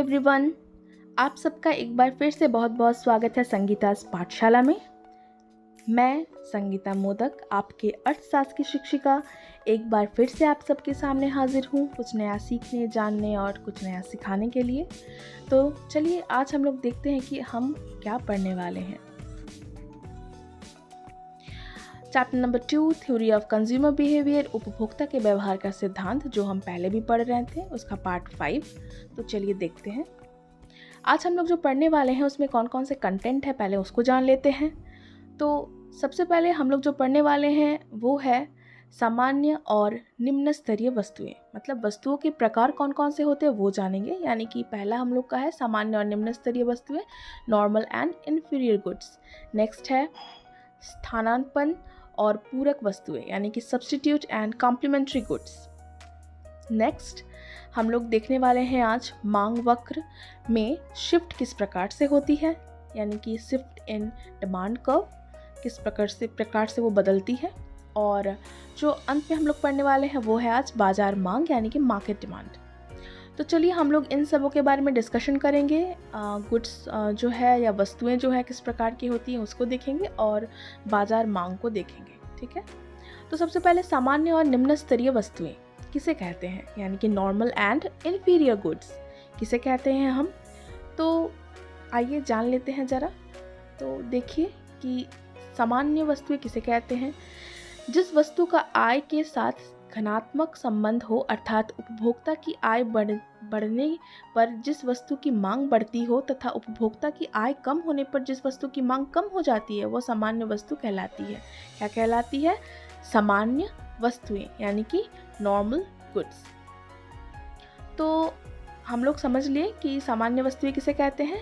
Everyone, आप सबका एक बार फिर से बहुत बहुत स्वागत है संगीता's पाठशाला में। मैं संगीता मोदक, आपके अर्थशास्त्र की शिक्षिका, एक बार फिर से आप सबके सामने हाजिर हूँ कुछ नया सीखने, जानने और कुछ नया सिखाने के लिए। तो चलिए आज हम लोग देखते हैं कि हम क्या पढ़ने वाले हैं। Chapter number 2, theory of consumer behaviour, उपभोक्ता के व्यवहार का सिद्धांत, जो हम पहले भी पढ़ रहे थे, उसका पार्ट 5। तो चलिए देखते हैं आज हम लोग जो पढ़ने वाले हैं उसमें कौन कौन से कंटेंट है, पहले उसको जान लेते हैं। तो सबसे पहले हम लोग जो पढ़ने वाले हैं वो है सामान्य और निम्न स्तरीय वस्तुएं, मतलब वस्तुओं के प्रकार कौन कौन से होते हैं वो जानेंगे। यानी कि पहला हम लोग का है सामान्य और निम्न स्तरीय वस्तुएं, normal and inferior goods. Next है स्थानापन्न और पूरक वस्तुएं, यानी कि substitute and complementary goods. Next हम लोग देखने वाले हैं आज मांग वक्र में शिफ्ट किस प्रकार से होती है, यानी कि शिफ्ट इन डिमांड कर्व किस प्रकार से वो बदलती है। और जो अंत में हम लोग पढ़ने वाले हैं वो है आज बाजार मांग, यानी कि मार्केट डिमांड। तो चलिए हम लोग इन सबों के बारे में डिस्कशन करेंगे। गुड्स जो है या वस्तुएं जो है किस प्रकार की होती हैं उसको देखेंगे और बाजार मांग को देखेंगे, ठीक है। तो सबसे पहले सामान्य और निम्न स्तरीय वस्तुएं किसे कहते हैं, यानी कि नॉर्मल एंड इन्फीरियर गुड्स किसे कहते हैं हम। तो आइए जान लेते हैं ज़रा। तो देखिए कि सामान्य वस्तुएं किसे कहते हैं। जिस वस्तु का आय के साथ धनात्मक संबंध हो, अर्थात उपभोक्ता की आय बढ़ने पर जिस वस्तु की मांग बढ़ती हो तथा उपभोक्ता की आय कम होने पर जिस वस्तु की मांग कम हो जाती है, वो सामान्य वस्तु कहलाती है। क्या कहलाती है? सामान्य वस्तुएं, यानी कि नॉर्मल गुड्स। तो हम लोग समझ लिए कि सामान्य वस्तुएं किसे कहते हैं।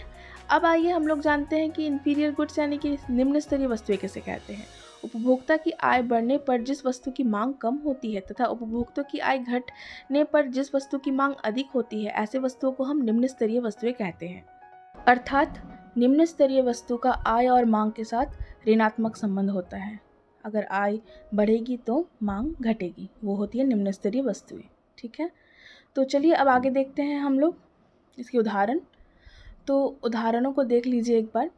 अब आइए हम लोग जानते हैं कि इन्फीरियर गुड्स यानी कि निम्न स्तरीय वस्तुएं किसे कहते हैं। उपभोक्ता की आय बढ़ने पर जिस वस्तु की मांग कम होती है तथा उपभोक्ता की आय घटने पर जिस वस्तु की मांग अधिक होती है, ऐसे वस्तुओं को हम निम्न स्तरीय वस्तुएं कहते हैं। अर्थात निम्न स्तरीय वस्तु का आय और मांग के साथ ऋणात्मक संबंध होता है। अगर आय बढ़ेगी तो मांग घटेगी, वो होती है निम्न स्तरीय वस्तुएं, ठीक है। तो चलिए अब आगे देखते हैं हम लोग इसके उदाहरण। तो उदाहरणों को देख लीजिए एक बार।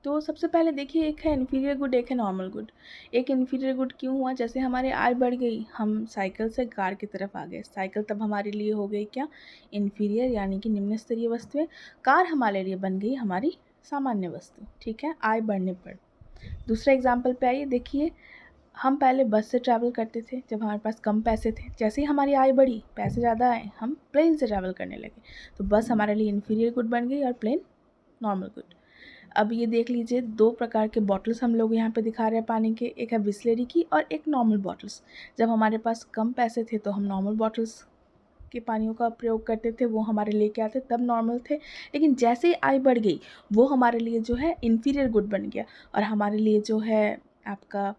तो सबसे पहले देखिए, एक है इन्फीरियर गुड, एक है नॉर्मल गुड। एक इन्फीरियर गुड क्यों हुआ? जैसे हमारे आय बढ़ गई, हम साइकिल से कार की तरफ आ गए। साइकिल तब हमारे लिए हो गई क्या? इन्फीरियर, यानी कि निम्न स्तरीय वस्तुएं। कार हमारे लिए बन गई हमारी सामान्य वस्तु, ठीक है, आय बढ़ने पर। दूसरे एग्जाम्पल पे आइए, देखिए हम पहले बस से ट्रैवल करते थे जब हमारे पास कम पैसे थे। जैसे ही हमारी आय बढ़ी, पैसे ज़्यादा आए, हम प्लेन से ट्रैवल करने लगे। तो बस हमारे लिए इन्फीरियर गुड बन गई और प्लेन नॉर्मल गुड। अब ये देख लीजिए, दो प्रकार के बॉटल्स हम लोग यहाँ पे दिखा रहे हैं पानी के। एक है बिस्लेरी की और एक नॉर्मल बॉटल्स। जब हमारे पास कम पैसे थे तो हम नॉर्मल बॉटल्स के पानियों का प्रयोग करते थे, वो हमारे लिए क्या थे? तब नॉर्मल थे। लेकिन जैसे ही आय बढ़ गई, वो हमारे लिए जो है इन्फीरियर गुड बन गया और हमारे लिए जो है आपका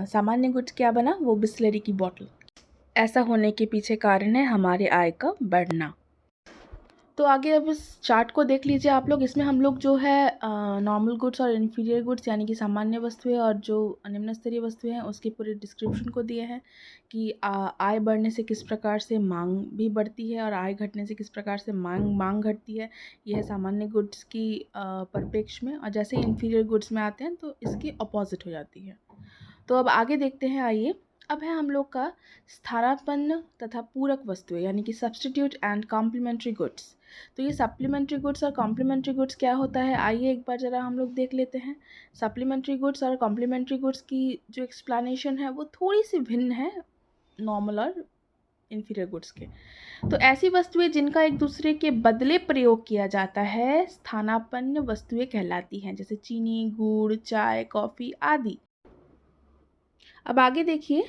सामान्य गुड्स क्या बना? वो बिस्लेरी की बॉटल। ऐसा होने के पीछे कारण है हमारे आय का बढ़ना। तो आगे अब इस चार्ट को देख लीजिए आप लोग। इसमें हम लोग जो है नॉर्मल गुड्स और इन्फीरियर गुड्स, यानी कि सामान्य वस्तुएं और जो निम्न स्तरीय वस्तुएं हैं, उसके पूरे डिस्क्रिप्शन को दिए हैं कि आय बढ़ने से किस प्रकार से मांग भी बढ़ती है और आय घटने से किस प्रकार से मांग घटती है। यह है सामान्य गुड्स की परिप्रेक्ष्य में। और जैसे इन्फीरियर गुड्स में आते हैं तो इसकी अपोजिट हो जाती है। तो अब आगे देखते हैं, आइए। अब है हम लोग का स्थानापन्न तथा पूरक वस्तुएं, यानी कि सब्स्टिट्यूट एंड कॉम्प्लीमेंट्री गुड्स। तो ये सप्लीमेंट्री गुड्स और कॉम्प्लीमेंट्री गुड्स क्या होता है, आइए एक बार ज़रा हम लोग देख लेते हैं। सप्लीमेंट्री गुड्स और कॉम्प्लीमेंट्री गुड्स की जो एक्सप्लेनेशन है वो थोड़ी सी भिन्न है नॉर्मल और इन्फीरियर गुड्स के। तो ऐसी वस्तुएं जिनका एक दूसरे के बदले प्रयोग किया जाता है स्थानापन्न वस्तुएं कहलाती हैं, जैसे चीनी, गुड़, चाय, कॉफ़ी आदि। अब आगे देखिए,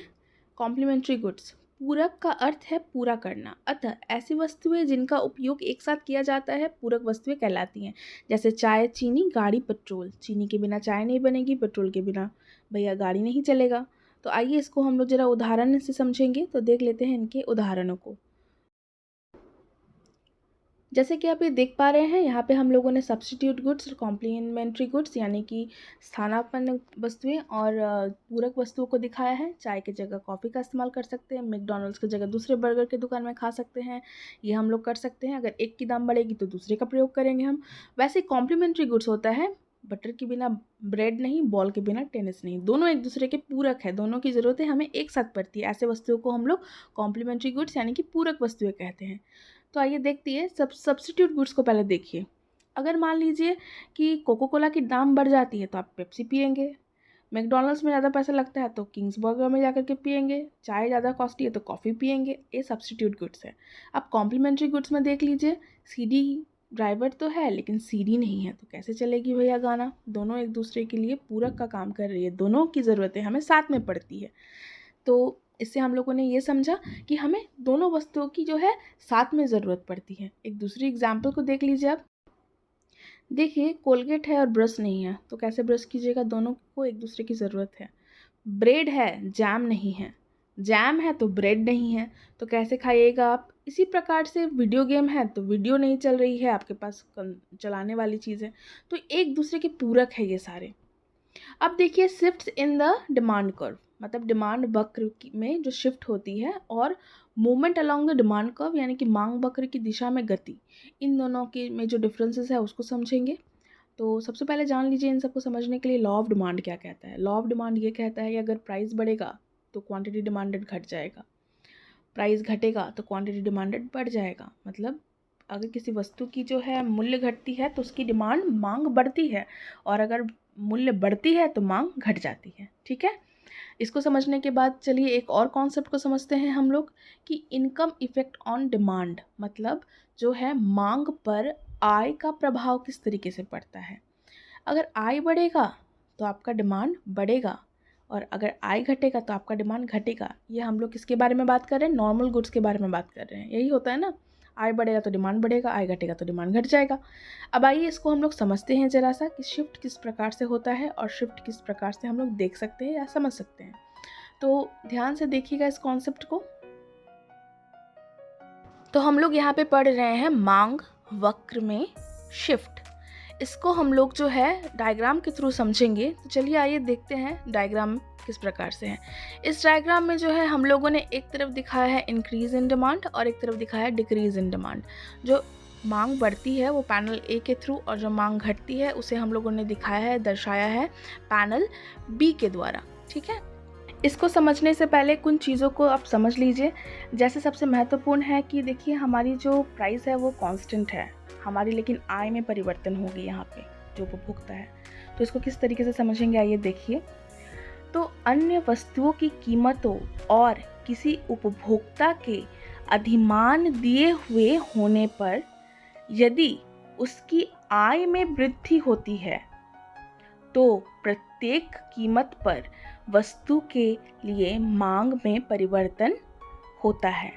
कॉम्प्लीमेंट्री गुड्स। पूरक का अर्थ है पूरा करना, अतः ऐसी वस्तुएं जिनका उपयोग एक साथ किया जाता है पूरक वस्तुएं कहलाती हैं। जैसे चाय, चीनी, गाड़ी, पेट्रोल। चीनी के बिना चाय नहीं बनेगी, पेट्रोल के बिना भैया गाड़ी नहीं चलेगा। तो आइए इसको हम लोग ज़रा उदाहरण से समझेंगे। तो देख लेते हैं इनके उदाहरणों को। जैसे कि आप ये देख पा रहे हैं, यहाँ पे हम लोगों ने सब्स्टिट्यूट गुड्स और कॉम्प्लीमेंट्री गुड्स यानी कि स्थानापन्न वस्तुएं और पूरक वस्तुओं को दिखाया है। चाय की जगह कॉफ़ी का इस्तेमाल कर सकते हैं, मैकडॉनल्ड्स की जगह दूसरे बर्गर की दुकान में खा सकते हैं, ये हम लोग कर सकते हैं। अगर एक की दाम बढ़ेगी तो दूसरे का प्रयोग करेंगे हम। वैसे कॉम्प्लीमेंट्री गुड्स होता है बटर के बिना ब्रेड नहीं, बॉल के बिना टेनिस नहीं, दोनों एक दूसरे के पूरक है, दोनों की ज़रूरतें हमें एक साथ पड़ती है। ऐसे वस्तुओं को हम लोग कॉम्प्लीमेंट्री गुड्स यानी कि पूरक वस्तुएं कहते हैं। तो आइए देखते हैं सब्स्टिट्यूट गुड्स को पहले देखिए। अगर मान लीजिए कि कोको कोला की दाम बढ़ जाती है तो आप पेप्सी पियेंगे, मैकडॉनल्ड्स में ज़्यादा पैसा लगता है तो किंग्स बर्गर में जाकर के पियेंगे, चाय ज़्यादा कॉस्टली है तो कॉफ़ी पियेंगे, ये सब्स्टिट्यूट गुड्स है। अब कॉम्प्लीमेंट्री गुड्स में देख लीजिए, सीडी ड्राइवर तो है लेकिन सीडी नहीं है तो कैसे चलेगी भैया गाना। दोनों एक दूसरे के लिए पूरक का काम कर रही है, दोनों की ज़रूरतें हमें साथ में पड़ती है। तो इससे हम लोगों ने ये समझा कि हमें दोनों वस्तुओं की जो है साथ में ज़रूरत पड़ती है। एक दूसरी एग्जाम्पल को देख लीजिए आप। देखिए कोलगेट है और ब्रश नहीं है तो कैसे ब्रश कीजिएगा, दोनों को एक दूसरे की ज़रूरत है। ब्रेड है, जैम नहीं है, जैम है तो ब्रेड नहीं है तो कैसे खाइएगा आप। इसी प्रकार से वीडियो गेम है तो वीडियो नहीं चल रही है आपके पास चलाने वाली चीज़ है, तो एक दूसरे के पूरक है ये सारे। अब देखिए shift in the demand curve, मतलब डिमांड वक्र में जो शिफ्ट होती है और movement along the demand curve यानी कि मांग वक्र की दिशा में गति, इन दोनों के में जो डिफरेंसेस है उसको समझेंगे। तो सबसे पहले जान लीजिए इन सबको समझने के लिए लॉ ऑफ डिमांड क्या कहता है। लॉ ऑफ डिमांड ये कहता है कि अगर प्राइस बढ़ेगा तो क्वांटिटी डिमांडेड घट जाएगा, प्राइस घटेगा तो क्वांटिटी डिमांडेड बढ़ जाएगा। मतलब अगर किसी वस्तु की जो है मूल्य घटती है तो उसकी डिमांड मांग बढ़ती है, और अगर मूल्य बढ़ती है तो मांग घट जाती है। ठीक है, इसको समझने के बाद चलिए एक और कॉन्सेप्ट को समझते हैं हम लोग कि इनकम इफेक्ट ऑन डिमांड, मतलब जो है मांग पर आय का प्रभाव किस तरीके से पड़ता है। अगर आय बढ़ेगा तो आपका डिमांड बढ़ेगा, और अगर आय घटेगा तो आपका डिमांड घटेगा। ये हम लोग किसके बारे में बात कर रहे हैं, नॉर्मल गुड्स के बारे में बात कर रहे हैं। यही होता है ना, आय बढ़ेगा तो डिमांड बढ़ेगा, आय घटेगा तो डिमांड घट जाएगा। अब आइए इसको हम लोग समझते हैं ज़रा सा कि शिफ्ट किस प्रकार से होता है और शिफ्ट किस प्रकार से हम लोग देख सकते हैं या समझ सकते हैं। तो ध्यान से देखिएगा इस कॉन्सेप्ट को। तो हम लोग यहाँ पे पढ़ रहे हैं मांग वक्र में शिफ्ट। इसको हम लोग जो है डायग्राम के थ्रू समझेंगे। तो चलिए आइए देखते हैं डायग्राम किस प्रकार से है। इस डायग्राम में जो है हम लोगों ने एक तरफ दिखाया है इंक्रीज इन डिमांड और एक तरफ दिखाया है डिक्रीज इन डिमांड। जो मांग बढ़ती है वो पैनल ए के थ्रू, और जो मांग घटती है उसे हम लोगों ने दिखाया है, दर्शाया है पैनल बी के द्वारा। ठीक है, इसको समझने से पहले कुछ चीज़ों को आप समझ लीजिए। जैसे सबसे महत्वपूर्ण है कि देखिए हमारी जो प्राइस है वो कांस्टेंट है हमारी, लेकिन आय में परिवर्तन होगी यहाँ पे जो उपभोक्ता है। तो इसको किस तरीके से समझेंगे आइए देखिए। तो अन्य वस्तुओं की कीमतों और किसी उपभोक्ता के अधिमान दिए हुए होने पर यदि उसकी आय में वृद्धि होती है तो प्रत्येक कीमत पर वस्तु के लिए मांग में परिवर्तन होता है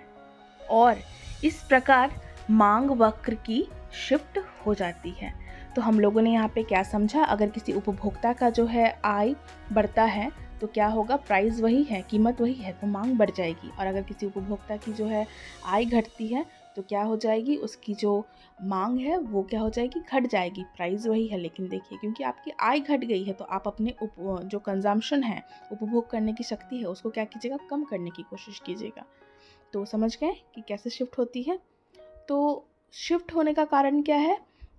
और इस प्रकार मांग वक्र की शिफ्ट हो जाती है। तो हम लोगों ने यहाँ पे क्या समझा, अगर किसी उपभोक्ता का जो है आय बढ़ता है तो क्या होगा, प्राइस वही है, कीमत वही है तो मांग बढ़ जाएगी। और अगर किसी उपभोक्ता की जो है आय घटती है तो क्या हो जाएगी, उसकी जो मांग है वो क्या हो जाएगी, घट जाएगी। प्राइस वही है लेकिन देखिए क्योंकि आपकी आय घट गई है तो आप अपने जो कंजम्पशन है, उपभोग करने की शक्ति है, उसको क्या कीजिएगा, कम करने की कोशिश कीजिएगा। तो समझ गए कि कैसे शिफ्ट होती है। तो शिफ्ट होने का कारण क्या है,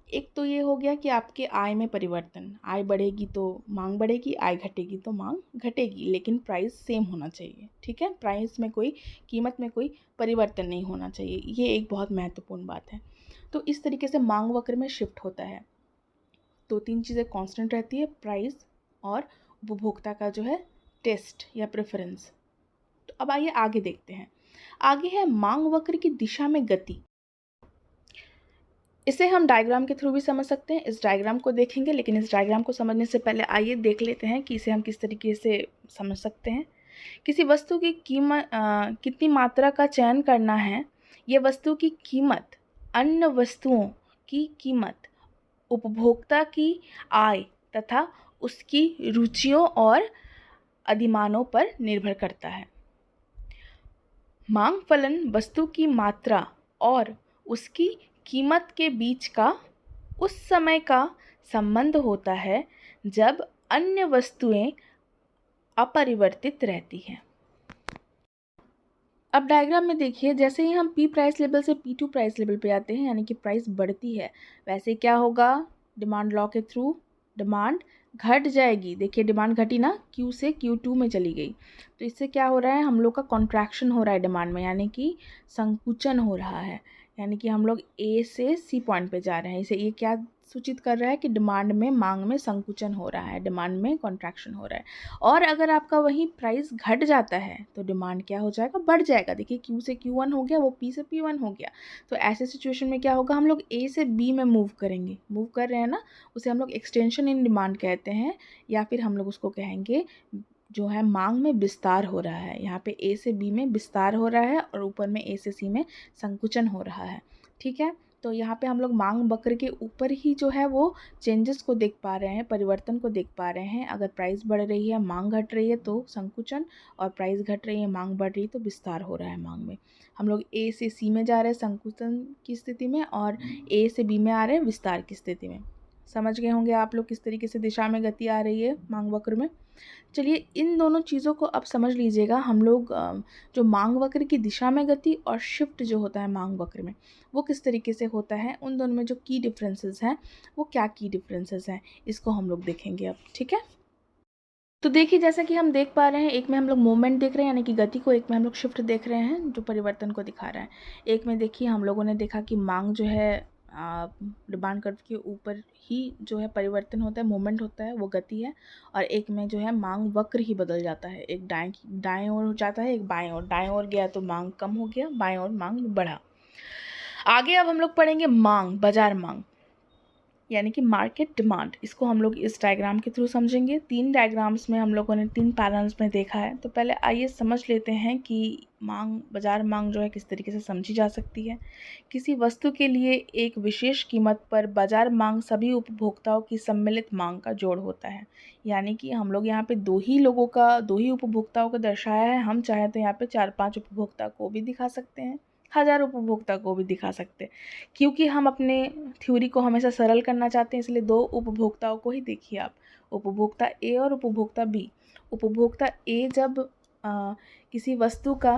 एक तो ये हो गया कि आपके आय में परिवर्तन, आय बढ़ेगी तो मांग बढ़ेगी, आय घटेगी तो मांग घटेगी, लेकिन प्राइस सेम होना चाहिए। ठीक है, प्राइस में कोई, कीमत में कोई परिवर्तन नहीं होना चाहिए, ये एक बहुत महत्वपूर्ण बात है। तो इस तरीके से मांग वक्र में शिफ्ट होता है। तो तीन चीज़ें कांस्टेंट रहती है, प्राइस और उपभोक्ता का जो है टेस्ट या प्रेफरेंस। तो अब आइए आगे देखते हैं। आगे है मांग वक्र की दिशा में गति। इसे हम डायग्राम के थ्रू भी समझ सकते हैं, इस डायग्राम को देखेंगे, लेकिन इस डायग्राम को समझने से पहले आइए देख लेते हैं कि इसे हम किस तरीके से समझ सकते हैं। किसी वस्तु की कीमत कितनी मात्रा का चयन करना है, ये वस्तु की कीमत अन्य वस्तुओं की कीमत, उपभोक्ता की आय तथा उसकी रुचियों और अधिमानों पर निर्भर करता है। मांग फलन वस्तु की मात्रा और उसकी कीमत के बीच का उस समय का संबंध होता है जब अन्य वस्तुएं अपरिवर्तित रहती हैं। अब डायग्राम में देखिए, जैसे ही हम P प्राइस लेवल से P2 प्राइस लेवल पे आते हैं, यानी कि प्राइस बढ़ती है, वैसे क्या होगा, डिमांड लॉ के थ्रू डिमांड घट जाएगी। देखिए डिमांड घटी ना, Q से Q2 में चली गई, तो इससे क्या हो रहा है, हम लोग का कॉन्ट्रैक्शन हो रहा है डिमांड में, यानी कि संकुचन हो रहा है, यानी कि हम लोग A से C पॉइंट पे जा रहे हैं। इसे ये क्या सूचित कर रहा है कि डिमांड में, मांग में संकुचन हो रहा है, डिमांड में कॉन्ट्रैक्शन हो रहा है। और अगर आपका वही प्राइस घट जाता है तो डिमांड क्या हो जाएगा, बढ़ जाएगा। देखिए Q से Q1 हो गया, वो P से P1 हो गया। तो ऐसे सिचुएशन में क्या होगा, हम लोग A से B में मूव करेंगे, मूव कर रहे हैं ना, उसे हम लोग एक्सटेंशन इन डिमांड कहते हैं, या फिर हम लोग उसको कहेंगे जो है मांग में विस्तार हो रहा है। यहाँ पे A से B में विस्तार हो रहा है और ऊपर में A से C में संकुचन हो रहा है। ठीक है, तो यहाँ पे हम लोग मांग वक्र के ऊपर ही जो है वो चेंजेस को देख पा रहे हैं, परिवर्तन को देख पा रहे हैं। अगर प्राइस बढ़ रही है, मांग घट रही है तो संकुचन, और प्राइस घट रही है, मांग बढ़ रही है तो विस्तार हो रहा है मांग में। हम लोग A से C में जा रहे हैं संकुचन की स्थिति में, और A से B में आ रहे हैं विस्तार की स्थिति में। समझ गए होंगे आप लोग किस तरीके से दिशा में गति आ रही है मांग वक्र में। चलिए इन दोनों चीज़ों को अब समझ लीजिएगा। हम लोग जो मांग वक्र की दिशा में गति और शिफ्ट जो होता है मांग वक्र में, वो किस तरीके से होता है, उन दोनों में जो की डिफरेंसेस हैं वो क्या की डिफरेंसेस हैं, इसको हम लोग देखेंगे अब। ठीक है, तो देखिए जैसा कि हम देख पा रहे हैं, एक में हम लोग मूवमेंट देख रहे हैं यानी कि गति को, एक में हम लोग शिफ्ट देख रहे हैं जो परिवर्तन को दिखा रहा है। एक में देखिए हम लोगों ने देखा कि मांग जो है डिमांड कर्व के ऊपर ही जो है परिवर्तन होता है, मूवमेंट होता है, वो गति है। और एक में जो है मांग वक्र ही बदल जाता है, एक दाएं ओर हो जाता है, एक बाएं ओर। दाएं ओर गया तो मांग कम हो गया, बाएं ओर मांग बढ़ा। आगे अब हम लोग पढ़ेंगे मांग, बाजार मांग, यानी कि मार्केट डिमांड। इसको हम लोग इस डायग्राम के थ्रू समझेंगे। 3 डायग्राम्स में हम लोगों ने 3 पैनल्स में देखा है। तो पहले आइए समझ लेते हैं कि मांग, बाजार मांग जो है किस तरीके से समझी जा सकती है। किसी वस्तु के लिए एक विशेष कीमत पर बाजार मांग सभी उपभोक्ताओं की सम्मिलित मांग का जोड़ होता है। यानी कि हम लोग यहाँ पे दो ही उपभोक्ताओं को दर्शाया है। हम चाहें तो यहाँ पे 4-5 उपभोक्ता को भी दिखा सकते हैं, 1000 उपभोक्ता को भी दिखा सकते हैं, क्योंकि हम अपने थ्योरी को हमेशा सरल करना चाहते हैं। इसलिए 2 उपभोक्ताओं को ही देखिए आप, उपभोक्ता A और उपभोक्ता B। उपभोक्ता A जब किसी वस्तु का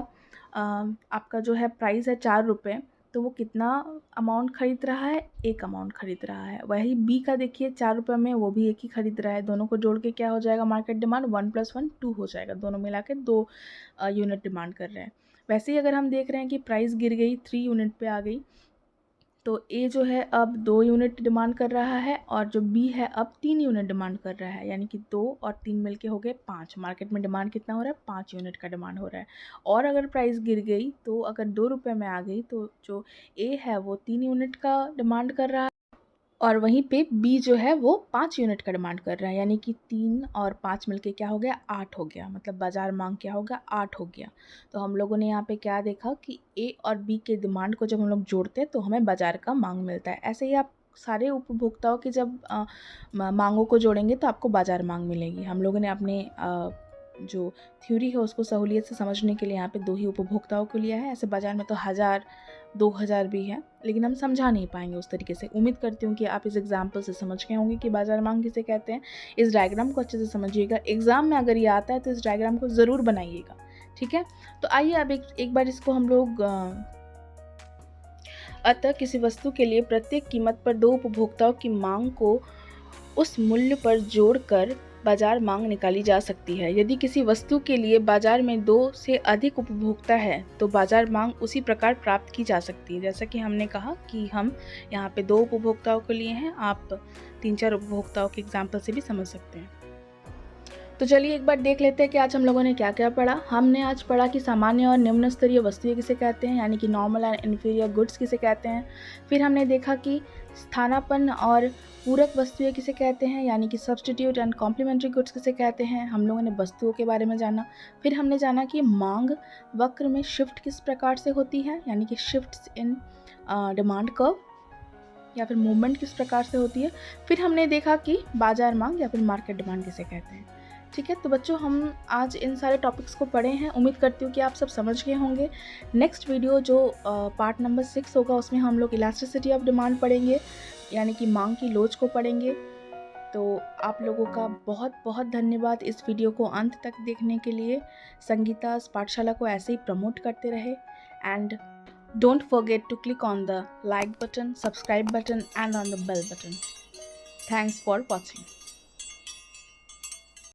आपका जो है प्राइस है 4 रुपये, तो वो कितना अमाउंट खरीद रहा है, एक अमाउंट खरीद रहा है। वही B का देखिए 4 रुपये में वो भी एक ही खरीद रहा है। दोनों को जोड़ के क्या हो जाएगा, मार्केट डिमांड 1 + 1 2 हो जाएगा। दोनों मिला के 2 यूनिट डिमांड कर रहे हैं। वैसे ही अगर हम देख रहे हैं कि प्राइस गिर गई, 3 यूनिट पे आ गई, तो A जो है अब 2 यूनिट डिमांड कर रहा है, और जो B है अब 3 यूनिट डिमांड कर रहा है। यानी कि 2 और 3 मिलके हो गए 5। मार्केट में डिमांड कितना हो रहा है, 5 यूनिट का डिमांड हो रहा है। और अगर प्राइस गिर गई, तो अगर 2 रुपये में आ गई, तो जो A है वो 3 यूनिट का डिमांड कर रहा है, और वहीं पे B जो है वो 5 यूनिट का डिमांड कर रहा है। यानी कि 3 और 5 मिलके क्या हो गया, 8 हो गया। मतलब बाजार मांग क्या हो गया, 8 हो गया। तो हम लोगों ने यहाँ पे क्या देखा कि A और B के डिमांड को जब हम लोग जोड़ते हैं तो हमें बाजार का मांग मिलता है। ऐसे ही आप सारे उपभोक्ताओं के जब मांगों को जोड़ेंगे तो आपको बाजार मांग मिलेगी। हम लोगों ने अपने जो थ्योरी है उसको सहूलियत से समझने के लिए यहाँ पे 2 ही उपभोक्ताओं को लिया है। ऐसे बाजार में तो 1000, 2000 भी है, लेकिन हम समझा नहीं पाएंगे उस तरीके से। उम्मीद करती हूँ कि आप इस एग्जाम्पल से समझ गए होंगे कि बाजार मांग किसे कहते हैं। इस डायग्राम को अच्छे से समझिएगा, एग्जाम में अगर ये आता है तो इस डायग्राम को ज़रूर बनाइएगा। ठीक है, तो आइए अब एक बार इसको हम लोग अतः किसी वस्तु के लिए प्रत्येक कीमत पर 2 उपभोक्ताओं की मांग को उस मूल्य पर जोड़कर बाजार मांग निकाली जा सकती है। यदि किसी वस्तु के लिए बाजार में 2 से अधिक उपभोक्ता है तो बाजार मांग उसी प्रकार प्राप्त की जा सकती है। जैसा कि हमने कहा कि हम यहाँ पे 2 उपभोक्ताओं को लिए हैं, आप 3-4 उपभोक्ताओं के एग्जाम्पल से भी समझ सकते हैं। तो चलिए एक बार देख लेते हैं कि आज हम लोगों ने क्या क्या पढ़ा। हमने आज पढ़ा कि सामान्य और निम्न स्तरीय वस्तुएं किसे कहते हैं, यानी कि नॉर्मल एंड इन्फीरियर गुड्स किसे कहते हैं। फिर हमने देखा कि स्थानापन्न और पूरक वस्तुएं किसे कहते हैं, यानी कि सब्स्टिट्यूट एंड कॉम्प्लीमेंट्री गुड्स किसे कहते हैं। हम लोगों ने वस्तुओं के बारे में जाना। फिर हमने जाना कि मांग वक्र में शिफ्ट किस प्रकार से होती है, यानी कि शिफ्ट्स इन डिमांड कर्व या फिर मूवमेंट किस प्रकार से होती है। फिर हमने देखा कि बाजार मांग या फिर मार्केट डिमांड किसे कहते हैं। ठीक है, तो बच्चों हम आज इन सारे टॉपिक्स को पढ़े हैं। उम्मीद करती हूँ कि आप सब समझ गए होंगे। नेक्स्ट वीडियो जो पार्ट नंबर 6 होगा उसमें हम लोग इलास्टिसिटी ऑफ डिमांड पढ़ेंगे, यानी कि मांग की लोच को पढ़ेंगे। तो आप लोगों का बहुत बहुत धन्यवाद इस वीडियो को अंत तक देखने के लिए। संगीता पाठशाला को ऐसे ही प्रमोट करते रहे and don't forget to click on the like button, subscribe button and on the bell button. Thanks for watching.